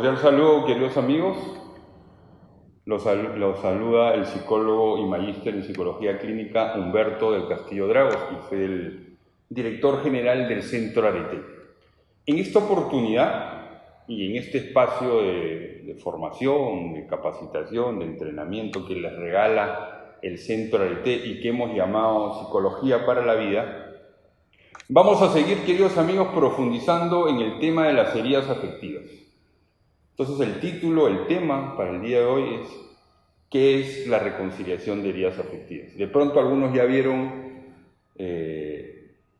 Cordial saludo, queridos amigos. Los saluda el psicólogo y magíster en psicología clínica Humberto del Castillo Dragos, y soy el director general del Centro Arete. En esta oportunidad y en este espacio de formación, de capacitación, de entrenamiento que les regala el Centro Arete y que hemos llamado Psicología para la Vida, vamos a seguir, queridos amigos, profundizando en el tema de las heridas afectivas. Entonces el título, el tema para el día de hoy es ¿qué es la reconciliación de heridas afectivas? De pronto algunos ya vieron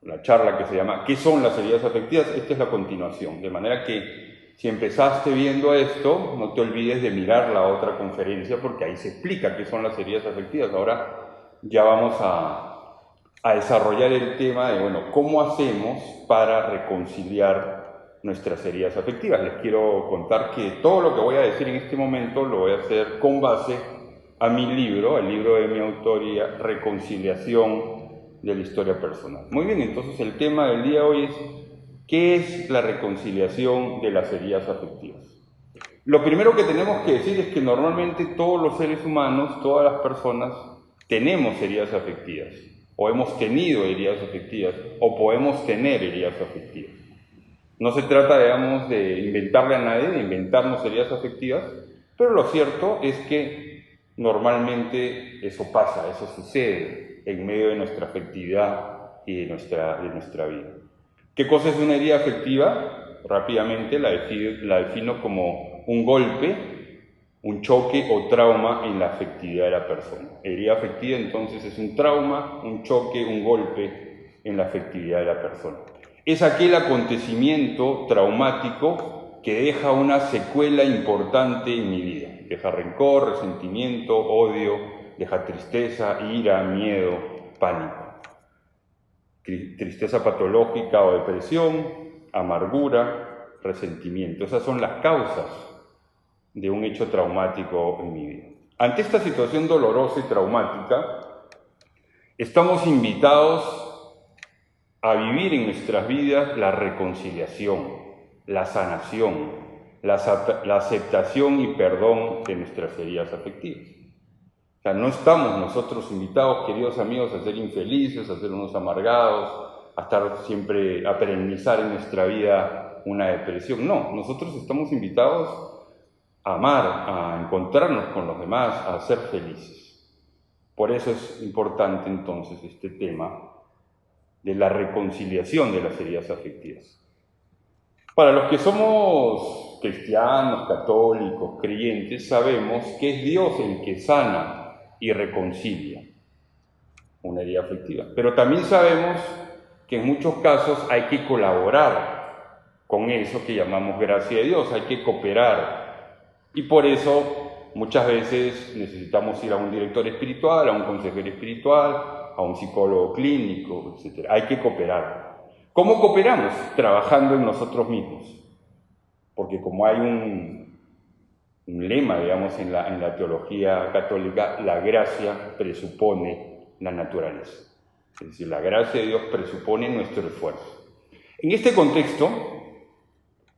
la charla que se llama ¿qué son las heridas afectivas? Esta es la continuación, de manera que si empezaste viendo esto, no te olvides de mirar la otra conferencia porque ahí se explica qué son las heridas afectivas. Ahora ya vamos a desarrollar el tema de, bueno, ¿cómo hacemos para reconciliar nuestras heridas afectivas? Les quiero contar que todo lo que voy a decir en este momento lo voy a hacer con base a mi libro, el libro de mi autoría, Reconciliación de la Historia Personal. Muy bien, entonces el tema del día de hoy es ¿qué es la reconciliación de las heridas afectivas? Lo primero que tenemos que decir es que normalmente todos los seres humanos, todas las personas, tenemos heridas afectivas, o hemos tenido heridas afectivas, o podemos tener heridas afectivas. No se trata, digamos, de inventarle a nadie, de inventarnos heridas afectivas, pero lo cierto es que normalmente eso pasa, eso sucede en medio de nuestra afectividad y de nuestra vida. ¿Qué cosa es una herida afectiva? Rápidamente la defino como un golpe, un choque o trauma en la afectividad de la persona. Herida afectiva entonces es un trauma, un choque, un golpe en la afectividad de la persona. Es aquel acontecimiento traumático que deja una secuela importante en mi vida. Deja rencor, resentimiento, odio, deja tristeza, ira, miedo, pánico. Tristeza patológica o depresión, amargura, resentimiento. Esas son las causas de un hecho traumático en mi vida. Ante esta situación dolorosa y traumática, estamos invitados a vivir en nuestras vidas la reconciliación, la sanación, la aceptación y perdón de nuestras heridas afectivas. O sea, no estamos nosotros invitados, queridos amigos, a ser infelices, a ser unos amargados, a estar siempre, a perennizar en nuestra vida una depresión. No, nosotros estamos invitados a amar, a encontrarnos con los demás, a ser felices. Por eso es importante entonces este tema de la reconciliación de las heridas afectivas. Para los que somos cristianos, católicos, creyentes, sabemos que es Dios el que sana y reconcilia una herida afectiva. Pero también sabemos que en muchos casos hay que colaborar con eso que llamamos gracia de Dios, hay que cooperar. Y por eso muchas veces necesitamos ir a un director espiritual, a un consejero espiritual, a un psicólogo clínico, etc. Hay que cooperar. ¿Cómo cooperamos? Trabajando en nosotros mismos. Porque como hay un lema, digamos, en la teología católica, la gracia presupone la naturaleza. Es decir, la gracia de Dios presupone nuestro esfuerzo. En este contexto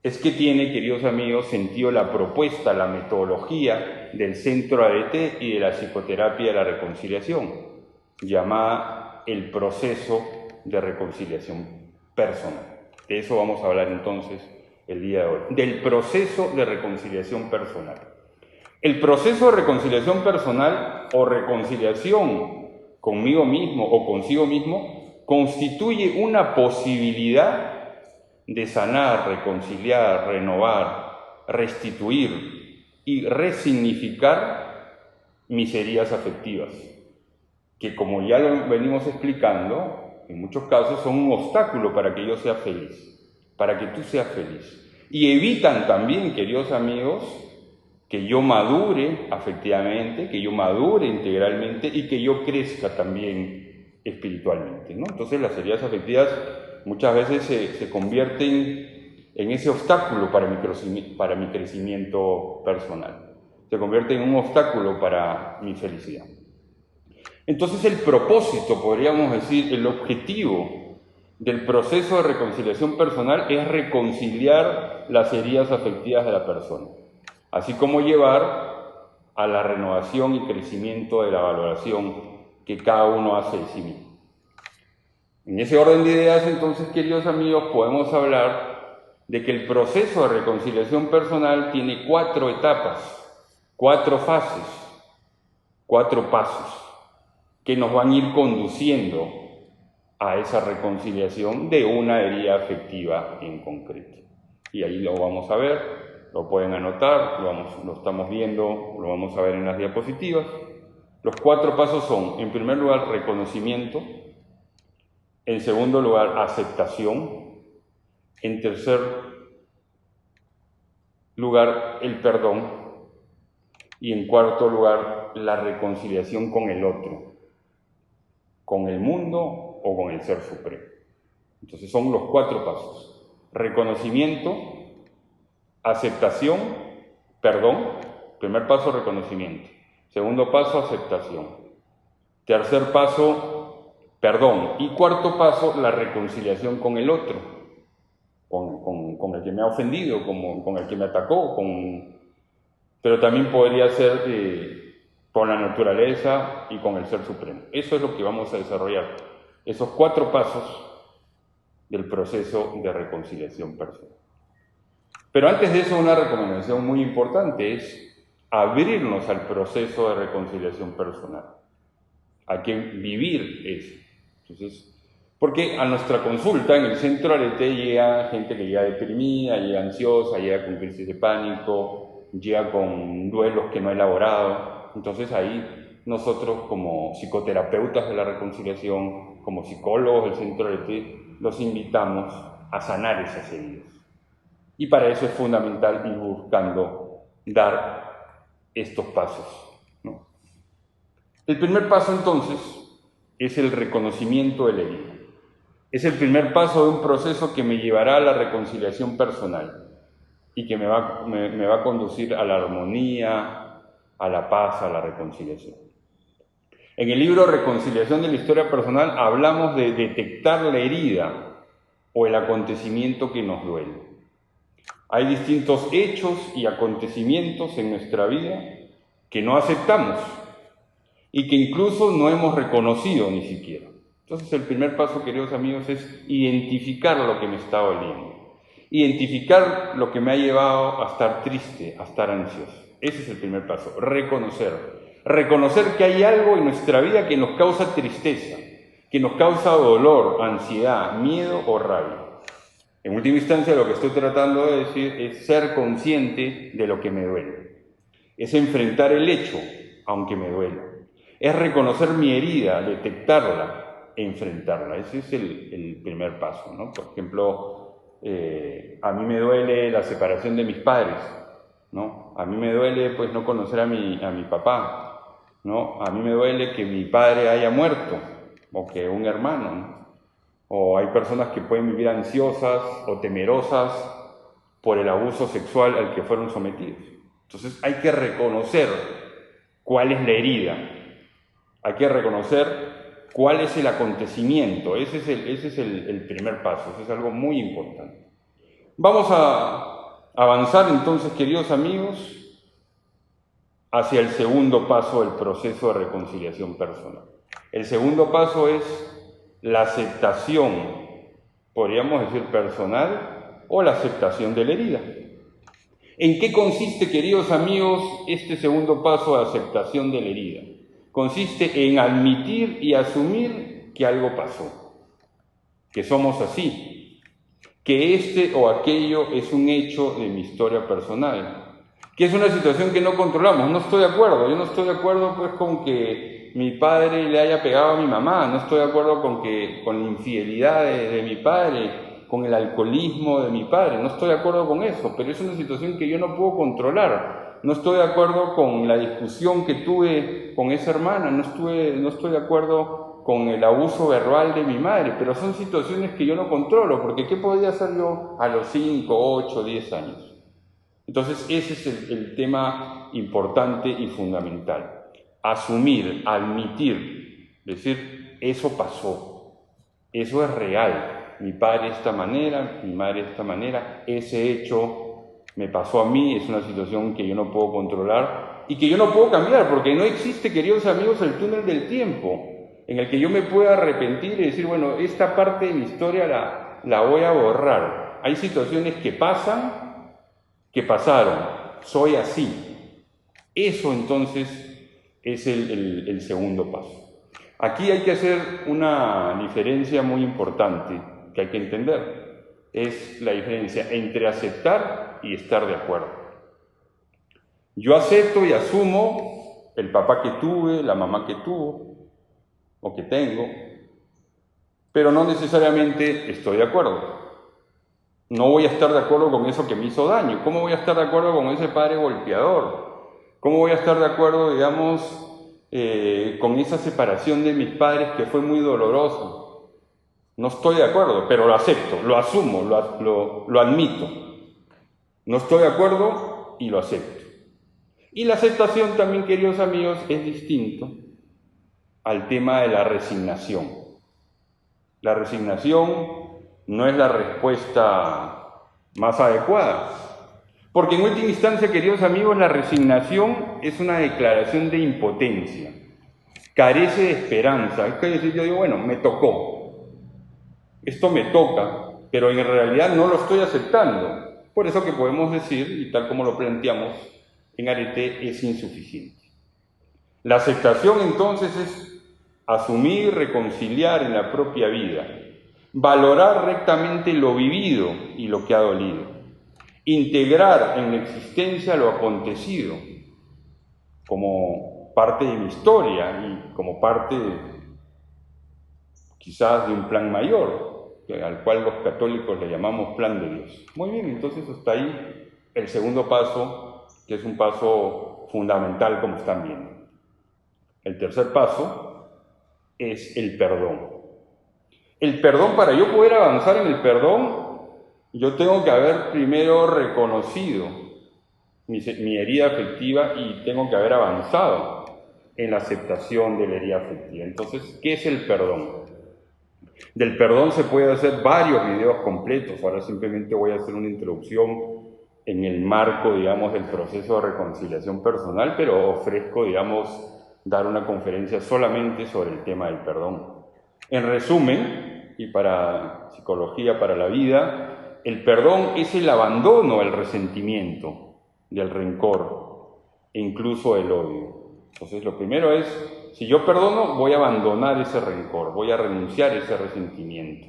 es que tiene, queridos amigos, sentido la propuesta, la metodología del Centro Arete y de la psicoterapia de la reconciliación, llamada el proceso de reconciliación personal. De eso vamos a hablar entonces el día de hoy, del proceso de reconciliación personal. El proceso de reconciliación personal o reconciliación conmigo mismo o consigo mismo constituye una posibilidad de sanar, reconciliar, renovar, restituir y resignificar mis heridas afectivas, que como ya lo venimos explicando, en muchos casos son un obstáculo para que yo sea feliz, para que tú seas feliz. Y evitan también, queridos amigos, que yo madure afectivamente, que yo madure integralmente y que yo crezca también espiritualmente, ¿no? Entonces las heridas afectivas muchas veces se convierten en ese obstáculo para mi crecimiento personal. Se convierten en un obstáculo para mi felicidad. Entonces el propósito, podríamos decir, el objetivo del proceso de reconciliación personal es reconciliar las heridas afectivas de la persona, así como llevar a la renovación y crecimiento de la valoración que cada uno hace de sí mismo. En ese orden de ideas, entonces, queridos amigos, podemos hablar de que el proceso de reconciliación personal tiene 4 etapas, 4 fases, 4 pasos que nos van a ir conduciendo a esa reconciliación de una herida afectiva en concreto. Y ahí lo vamos a ver, lo pueden anotar, lo estamos viendo, lo vamos a ver en las diapositivas. Los 4 pasos son, en primer lugar, reconocimiento, en segundo lugar, aceptación, en tercer lugar, el perdón, y en cuarto lugar, la reconciliación con el otro, con el mundo o con el Ser Supremo. Entonces son los 4 pasos: reconocimiento, aceptación, perdón. Primer paso, reconocimiento. Segundo paso, aceptación. Tercer paso, perdón. Y cuarto paso, la reconciliación con el otro, con el que me ha ofendido, con el que me atacó, pero también podría ser con la naturaleza y con el Ser Supremo. Eso es lo que vamos a desarrollar, esos 4 pasos del proceso de reconciliación personal. Pero antes de eso, una recomendación muy importante es abrirnos al proceso de reconciliación personal. Hay que vivir eso. Entonces, porque a nuestra consulta en el centro Arete llega gente que llega deprimida, llega ansiosa, llega con crisis de pánico, llega con duelos que no ha elaborado. Entonces ahí nosotros, como psicoterapeutas de la reconciliación, como psicólogos del centro Arete, los invitamos a sanar esas heridas. Y para eso es fundamental ir buscando dar estos pasos, ¿no? El primer paso, entonces, es el reconocimiento de la herida. Es el primer paso de un proceso que me llevará a la reconciliación personal y que me va a conducir a la armonía, a la paz, a la reconciliación. En el libro Reconciliación de la Historia Personal hablamos de detectar la herida o el acontecimiento que nos duele. Hay distintos hechos y acontecimientos en nuestra vida que no aceptamos y que incluso no hemos reconocido ni siquiera. Entonces el primer paso, queridos amigos, es identificar lo que me está doliendo. Identificar lo que me ha llevado a estar triste, a estar ansioso. Ese es el primer paso, reconocer. Reconocer que hay algo en nuestra vida que nos causa tristeza, que nos causa dolor, ansiedad, miedo o rabia. En última instancia, lo que estoy tratando de decir es ser consciente de lo que me duele. Es enfrentar el hecho, aunque me duela. Es reconocer mi herida, detectarla, enfrentarla. Ese es el primer paso, ¿no? Por ejemplo, a mí me duele la separación de mis padres, ¿no? A mí me duele, pues, no conocer a mi papá, ¿no? A mí me duele que mi padre haya muerto, o que un hermano, ¿no? O hay personas que pueden vivir ansiosas o temerosas por el abuso sexual al que fueron sometidos. Entonces hay que reconocer cuál es la herida, hay que reconocer cuál es el acontecimiento. Ese es el primer paso, eso es algo muy importante. Vamos a avanzar entonces, queridos amigos, hacia el segundo paso del proceso de reconciliación personal. El segundo paso es la aceptación, podríamos decir personal, o la aceptación de la herida. ¿En qué consiste, queridos amigos, este segundo paso de aceptación de la herida? Consiste en admitir y asumir que algo pasó, que somos así, que este o aquello es un hecho de mi historia personal, que es una situación que no controlamos. No estoy de acuerdo, yo no estoy de acuerdo pues con que mi padre le haya pegado a mi mamá, no estoy de acuerdo con la infidelidad de mi padre, con el alcoholismo de mi padre, no estoy de acuerdo con eso, pero es una situación que yo no puedo controlar. No estoy de acuerdo con la discusión que tuve con esa hermana, no estoy de acuerdo con el abuso verbal de mi madre, pero son situaciones que yo no controlo, porque ¿qué podía hacer yo a los 5, 8, 10 años? Entonces ese es el tema importante y fundamental. Asumir, admitir, decir, eso pasó, eso es real, mi padre de esta manera, mi madre de esta manera, ese hecho me pasó a mí, es una situación que yo no puedo controlar y que yo no puedo cambiar, porque no existe, queridos amigos, el túnel del tiempo en el que yo me pueda arrepentir y decir, bueno, esta parte de mi historia la voy a borrar. Hay situaciones que pasan, que pasaron, soy así. Eso entonces es el segundo paso. Aquí hay que hacer una diferencia muy importante que hay que entender. Es la diferencia entre aceptar y estar de acuerdo. Yo acepto y asumo el papá que tuve, la mamá que tuvo o que tengo, pero no necesariamente estoy de acuerdo. No voy a estar de acuerdo con eso que me hizo daño. ¿Cómo voy a estar de acuerdo con ese padre golpeador? ¿Cómo voy a estar de acuerdo, digamos, con esa separación de mis padres que fue muy dolorosa? No estoy de acuerdo, pero lo acepto, lo asumo, lo admito. No estoy de acuerdo y lo acepto. Y la aceptación también, queridos amigos, es distinto al tema de la resignación. La resignación no es la respuesta más adecuada. Porque en última instancia, queridos amigos, la resignación es una declaración de impotencia. Carece de esperanza. Es que decir, yo digo, bueno, me tocó. Esto me toca, pero en realidad no lo estoy aceptando. Por eso que podemos decir, y tal como lo planteamos en Arete, es insuficiente. La aceptación entonces es asumir, reconciliar en la propia vida, valorar rectamente lo vivido y lo que ha dolido, integrar en la existencia lo acontecido como parte de mi historia y como parte quizás de un plan mayor, al cual los católicos le llamamos plan de Dios. Muy bien, entonces hasta ahí el segundo paso, que es un paso fundamental como están viendo. El tercer paso es el perdón. El perdón, para yo poder avanzar en el perdón, yo tengo que haber primero reconocido mi herida afectiva y tengo que haber avanzado en la aceptación de la herida afectiva. Entonces, ¿qué es el perdón? Del perdón se puede hacer varios videos completos. Ahora simplemente voy a hacer una introducción en el marco, digamos, del proceso de reconciliación personal, pero ofrezco, digamos, dar una conferencia solamente sobre el tema del perdón. En resumen, y para psicología para la vida, el perdón es el abandono del resentimiento, del rencor e incluso del odio. Entonces, lo primero es, si yo perdono, voy a abandonar ese rencor, voy a renunciar a ese resentimiento.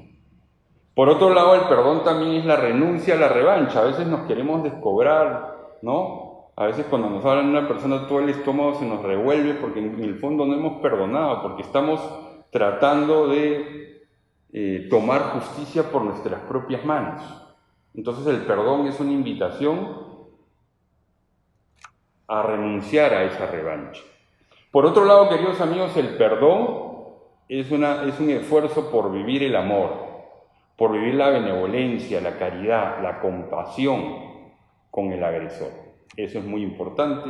Por otro lado, el perdón también es la renuncia a la revancha. A veces nos queremos descobrar, ¿no? A veces cuando nos hablan de una persona, todo el estómago se nos revuelve porque en el fondo no hemos perdonado, porque estamos tratando de tomar justicia por nuestras propias manos. Entonces el perdón es una invitación a renunciar a esa revancha. Por otro lado, queridos amigos, el perdón es un esfuerzo por vivir el amor, por vivir la benevolencia, la caridad, la compasión con el agresor. Eso es muy importante.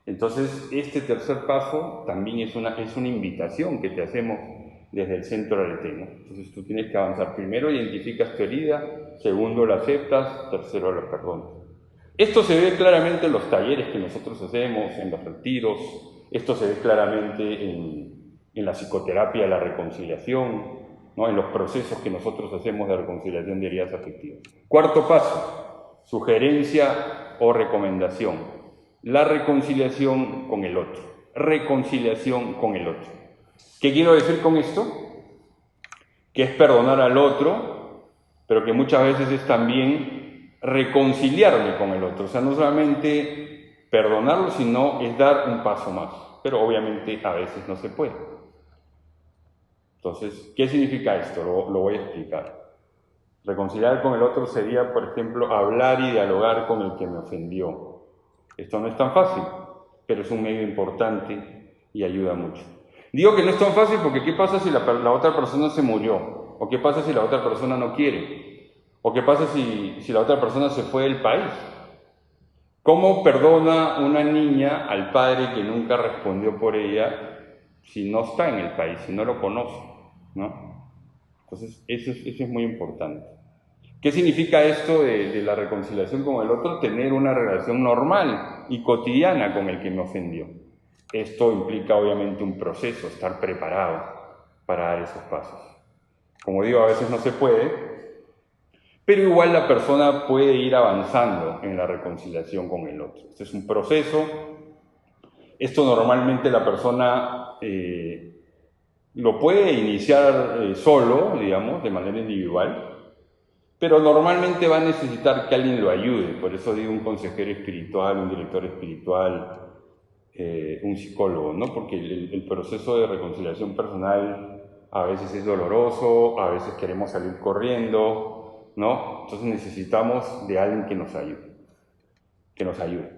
Entonces, este tercer paso también es una invitación que te hacemos desde el centro areteno. Entonces, tú tienes que avanzar. Primero, identificas tu herida. Segundo, la aceptas. Tercero, la perdonas. Esto se ve claramente en los talleres que nosotros hacemos, en los retiros. Esto se ve claramente en la psicoterapia de la reconciliación, ¿no? En los procesos que nosotros hacemos de reconciliación de heridas afectivas. Cuarto paso, sugerencia o recomendación. La reconciliación con el otro. Reconciliación con el otro. ¿Qué quiero decir con esto? Que es perdonar al otro, pero que muchas veces es también reconciliarme con el otro. O sea, no solamente perdonarlo, sino es dar un paso más. Pero obviamente a veces no se puede. Entonces, ¿qué significa esto? Lo voy a explicar. Reconciliar con el otro sería, por ejemplo, hablar y dialogar con el que me ofendió. Esto no es tan fácil, pero es un medio importante y ayuda mucho. Digo que no es tan fácil porque ¿qué pasa si la otra persona se murió? ¿O qué pasa si la otra persona no quiere? ¿O qué pasa si la otra persona se fue del país? ¿Cómo perdona una niña al padre que nunca respondió por ella si no está en el país, si no lo conoce, ¿no? Entonces, eso es muy importante. ¿Qué significa esto de la reconciliación con el otro? Tener una relación normal y cotidiana con el que me ofendió. Esto implica obviamente un proceso, estar preparado para dar esos pasos. Como digo, a veces no se puede, pero igual la persona puede ir avanzando en la reconciliación con el otro. Este es un proceso. Esto normalmente la persona lo puede iniciar solo, digamos, de manera individual, pero normalmente va a necesitar que alguien lo ayude. Por eso digo un consejero espiritual, un director espiritual, un psicólogo, ¿no? Porque el proceso de reconciliación personal a veces es doloroso, a veces queremos salir corriendo, ¿no? Entonces necesitamos de alguien que nos ayude, que nos ayude.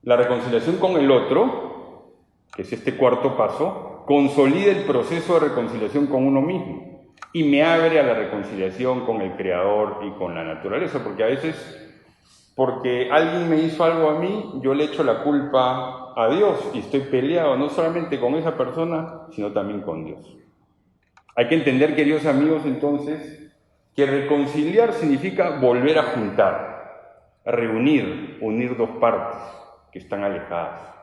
La reconciliación con el otro, que es este cuarto paso, consolida el proceso de reconciliación con uno mismo y me abre a la reconciliación con el Creador y con la naturaleza, porque a veces, porque alguien me hizo algo a mí, yo le echo la culpa a Dios y estoy peleado no solamente con esa persona, sino también con Dios. Hay que entender, queridos amigos, entonces, que reconciliar significa volver a juntar, reunir, unir dos partes que están alejadas.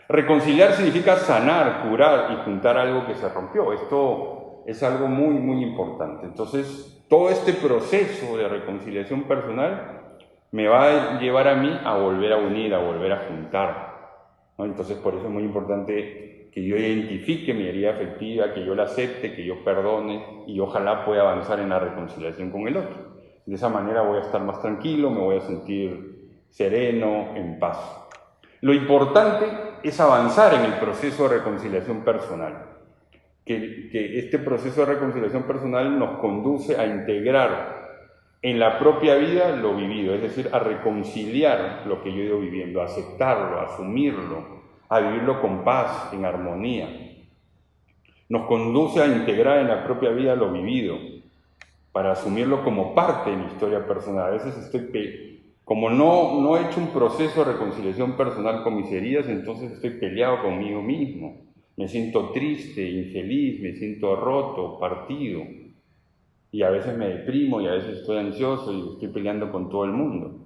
Reconciliar significa sanar, curar y juntar algo que se rompió. Esto es algo muy, muy importante. Entonces, todo este proceso de reconciliación personal me va a llevar a mí a volver a unir, a volver a juntar, ¿no? Entonces, por eso es muy importante que yo identifique mi herida afectiva, que yo la acepte, que yo perdone y ojalá pueda avanzar en la reconciliación con el otro. De esa manera voy a estar más tranquilo, me voy a sentir sereno, en paz. Lo importante es avanzar en el proceso de reconciliación personal. Que este proceso de reconciliación personal nos conduce a integrar en la propia vida lo vivido, es decir, a reconciliar lo que yo he ido viviendo, a aceptarlo, a asumirlo, a vivirlo con paz, en armonía. Nos conduce a integrar en la propia vida lo vivido, para asumirlo como parte de mi historia personal. A veces como no he hecho un proceso de reconciliación personal con mis heridas, entonces estoy peleado conmigo mismo. Me siento triste, infeliz, me siento roto, partido. Y a veces me deprimo y a veces estoy ansioso y estoy peleando con todo el mundo.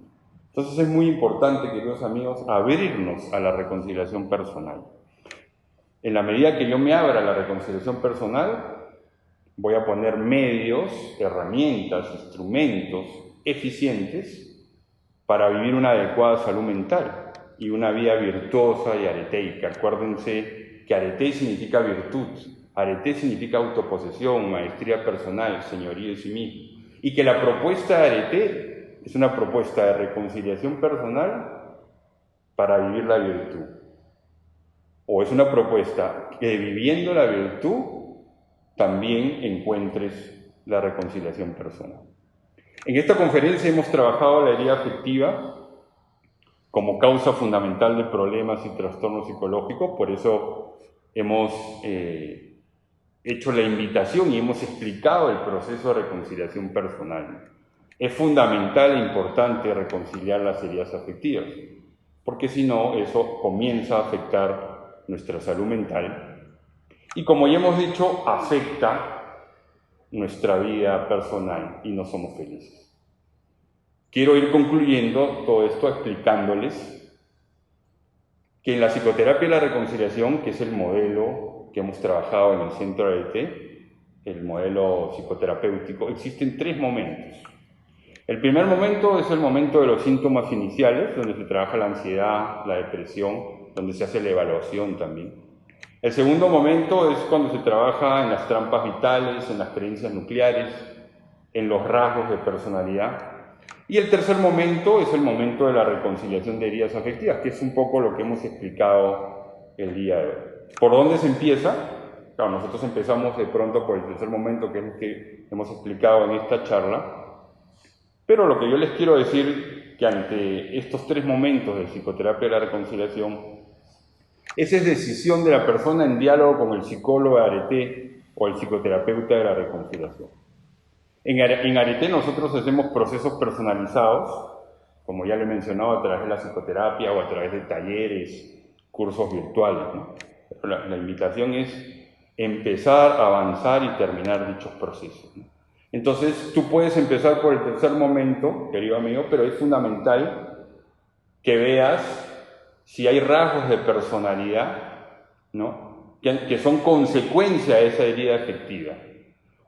Entonces es muy importante, queridos amigos, abrirnos a la reconciliación personal. En la medida que yo me abra a la reconciliación personal, voy a poner medios, herramientas, instrumentos eficientes para vivir una adecuada salud mental y una vida virtuosa y areteica. Acuérdense que aretei significa virtud, arete significa autoposesión, maestría personal, señorío de sí mismo. Y que la propuesta de arete es una propuesta de reconciliación personal para vivir la virtud. O es una propuesta que viviendo la virtud también encuentres la reconciliación personal. En esta conferencia hemos trabajado la herida afectiva como causa fundamental de problemas y trastornos psicológicos, por eso hemos hecho la invitación y hemos explicado el proceso de reconciliación personal. Es fundamental e importante reconciliar las heridas afectivas, porque si no, eso comienza a afectar nuestra salud mental y, como ya hemos dicho, afecta nuestra vida personal y no somos felices. Quiero ir concluyendo todo esto explicándoles que en la psicoterapia de la reconciliación, que es el modelo que hemos trabajado en el Centro ARETE, el modelo psicoterapéutico, existen 3 momentos. El primer momento es el momento de los síntomas iniciales, donde se trabaja la ansiedad, la depresión, donde se hace la evaluación también. El segundo momento es cuando se trabaja en las trampas vitales, en las creencias nucleares, en los rasgos de personalidad. Y el tercer momento es el momento de la reconciliación de heridas afectivas, que es un poco lo que hemos explicado el día de hoy. ¿Por dónde se empieza? Claro, nosotros empezamos de pronto por el tercer momento, que es lo que hemos explicado en esta charla. Pero lo que yo les quiero decir, que ante estos 3 momentos de psicoterapia de la reconciliación, esa es decisión de la persona en diálogo con el psicólogo de ARETE o el psicoterapeuta de la reconciliación. En ARETE nosotros hacemos procesos personalizados, como ya le he mencionado, a través de la psicoterapia o a través de talleres, cursos virtuales, ¿no? Pero la invitación es empezar, avanzar y terminar dichos procesos, ¿no? Entonces, tú puedes empezar por el tercer momento, querido amigo, pero es fundamental que veas si hay rasgos de personalidad, ¿no?, que son consecuencia de esa herida afectiva.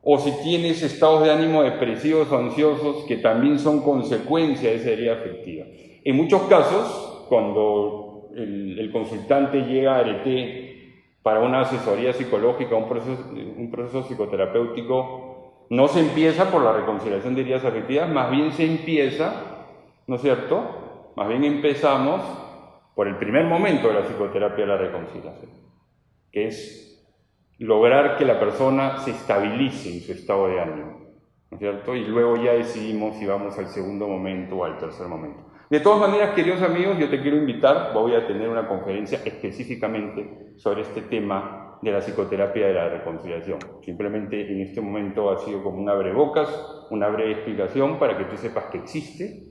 O si tienes estados de ánimo depresivos o ansiosos que también son consecuencia de esa herida afectiva. En muchos casos, cuando el consultante llega a Arete para una asesoría psicológica, un proceso psicoterapéutico, no se empieza por la reconciliación de heridas afectivas, más bien se empieza, ¿no es cierto? Más bien empezamos por el primer momento de la psicoterapia de la reconciliación, que es lograr que la persona se estabilice en su estado de ánimo, ¿no es cierto? Y luego ya decidimos si vamos al segundo momento o al tercer momento. De todas maneras, queridos amigos, yo te quiero invitar, voy a tener una conferencia específicamente sobre este tema de la psicoterapia de la reconciliación. Simplemente en este momento ha sido como un abrebocas, una breve explicación para que tú sepas que existe,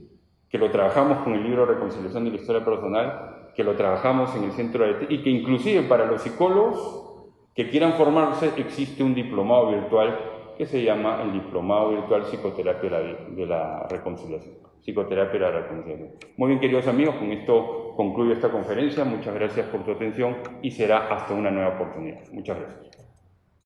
que lo trabajamos con el libro Reconciliación de la Historia Personal, que lo trabajamos en el Centro de y que inclusive para los psicólogos que quieran formarse existe un diplomado virtual que se llama el Diplomado Virtual Psicoterapia de la Reconciliación. Psicoterapia de la Reconciliación. Muy bien, queridos amigos, con esto concluyo esta conferencia. Muchas gracias por tu atención y será hasta una nueva oportunidad. Muchas gracias.